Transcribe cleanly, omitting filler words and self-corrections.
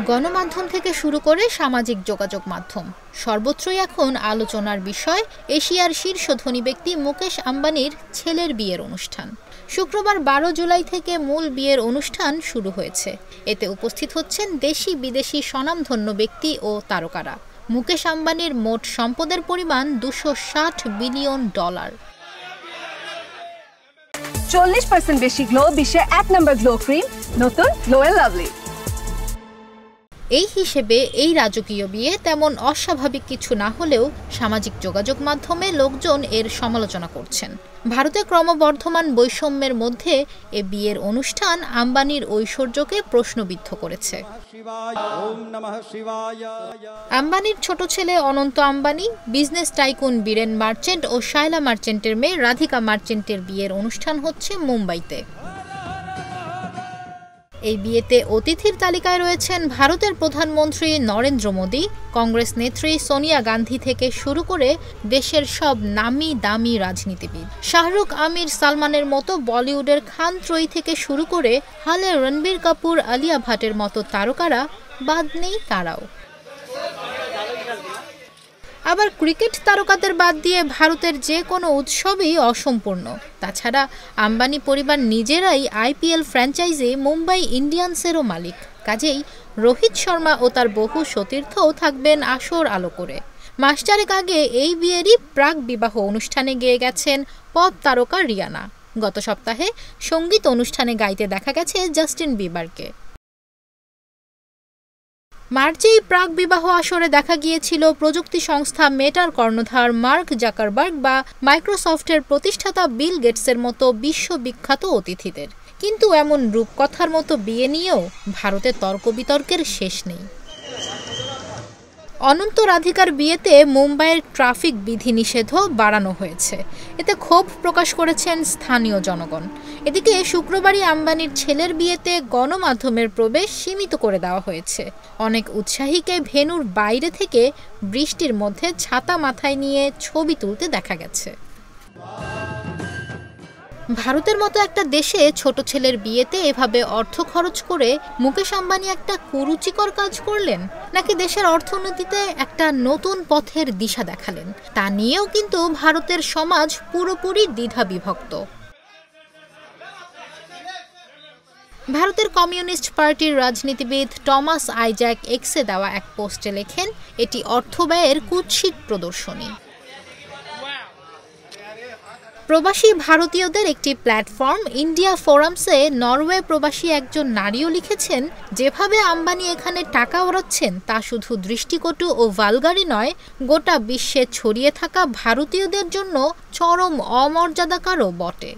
গণমাধ্যম থেকে শুরু করে সামাজিক যোগাযোগ মাধ্যম সর্বত্রই এখন আলোচনার বিষয় এশিয়ার শীর্ষ ধনী ব্যক্তি মুকেশ আম্বানির ছেলের বিয়ের অনুষ্ঠান। শুক্রবার 12 জুলাই থেকে মূল বিয়ের অনুষ্ঠান শুরু হয়েছে। এতে উপস্থিত হচ্ছেন দেশি বিদেশি স্বনামধন্য ব্যক্তি ও তারকারা। মুকেশ আম্বানির মোট সম্পদের পরিমাণ $260 বিলিয়ন। 40% বেশি গ্লো, বিশ্বের 1 নম্বর গ্লো ক্রিম, নতুন গ্লো এন্ড লাভলি। এই হিসেবে এই রাজকীয় বিয়ে তেমন অস্বাভাবিক কিছু না হলেও সামাজিক যোগাযোগ মাধ্যমে লোকজন এর সমালোচনা করছেন। ভারতে ক্রমবর্ধমান বৈষম্যের মধ্যে এ বিয়ের অনুষ্ঠান আম্বানির ঐশ্বর্যকে প্রশ্নবিদ্ধ করেছে। আম্বানির ছোট ছেলে অনন্ত আম্বানি, বিজনেস টাইকুন বীরেন মার্চেন্ট ও শায়লা মার্চেন্টের মেয়ে রাধিকা মার্চেন্টের বিয়ের অনুষ্ঠান হচ্ছে মুম্বাইতে। এই বিয়েতে অতিথির তালিকায় রয়েছেন ভারতের প্রধানমন্ত্রী নরেন্দ্র মোদী, কংগ্রেস নেত্রী সোনিয়া গান্ধী থেকে শুরু করে দেশের সব নামি দামি রাজনীতিবিদ। শাহরুখ, আমির, সালমানের মতো বলিউডের খান ত্রয়ী থেকে শুরু করে হালে রণবীর কাপুর, আলিয়া ভাটের মতো তারকারা বাদ নেই তারাও। আবার ক্রিকেট তারকাদের বাদ দিয়ে ভারতের যে কোনো উৎসবই অসম্পূর্ণ। তাছাড়া আম্বানি পরিবার নিজেরাই IPL ফ্র্যাঞ্চাইজি মুম্বাই ইন্ডিয়ান্সেরও মালিক। কাজেই রোহিত শর্মা ও তার বহু সতীর্থও থাকবেন আসর আলো করে। মাস চারেক আগে এই বিয়েরই প্রাক বিবাহ অনুষ্ঠানে গেয়ে গেছেন পপ তারকা রিয়ানা। গত সপ্তাহে সঙ্গীত অনুষ্ঠানে গাইতে দেখা গেছে জাস্টিন বিবারকে। মার্চেই প্রাক বিবাহ আসরে দেখা গিয়েছিল প্রযুক্তি সংস্থা মেটার কর্ণধার মার্ক জাকারবার্গ বা মাইক্রোসফটের প্রতিষ্ঠাতা বিল গেটসের মতো বিশ্ববিখ্যাত অতিথিদের। কিন্তু এমন রূপকথার মতো বিয়ে নিয়েও ভারতে তর্ক বিতর্কের শেষ নেই। অনন্ত রাধিকার বিয়েতে মুম্বাইয়ের ট্রাফিক বিধিনিষেধও বাড়ানো হয়েছে। এতে ক্ষোভ প্রকাশ করেছেন স্থানীয় জনগণ। এদিকে শুক্রবারই আম্বানির ছেলের বিয়েতে গণমাধ্যমের প্রবেশ সীমিত করে দেওয়া হয়েছে। অনেক উৎসাহীকে ভেন্যুর বাইরে থেকে বৃষ্টির মধ্যে ছাতা মাথায় নিয়ে ছবি তুলতে দেখা গেছে। ভারতের মতো একটা দেশে ছোট ছেলের বিয়েতে এভাবে অর্থ খরচ করে মুকেশ আম্বানি একটা কুরুচিকর কাজ করলেন, নাকি দেশের অর্থনীতিতে একটা নতুন পথের দিশা দেখালেন, তা নিয়েও কিন্তু ভারতের সমাজ পুরোপুরি দ্বিধাবিভক্ত। ভারতের কমিউনিস্ট পার্টির রাজনীতিবিদ টমাস আইজ্যাক এক্সে দেওয়া এক পোস্টে লেখেন, এটি অর্থব্যয়ের কুৎসিত প্রদর্শনী। প্রবাসী ভারতীয়দের একটি প্ল্যাটফর্ম ইন্ডিয়া ফোরামসে নরওয়ে প্রবাসী একজন নারীও লিখেছেন, যেভাবে আম্বানি এখানে টাকা ওড়াচ্ছেন তা শুধু দৃষ্টিকটু ও ভালগারি নয়, গোটা বিশ্বে ছড়িয়ে থাকা ভারতীয়দের জন্য চরম অমর্যাদাকরও বটে।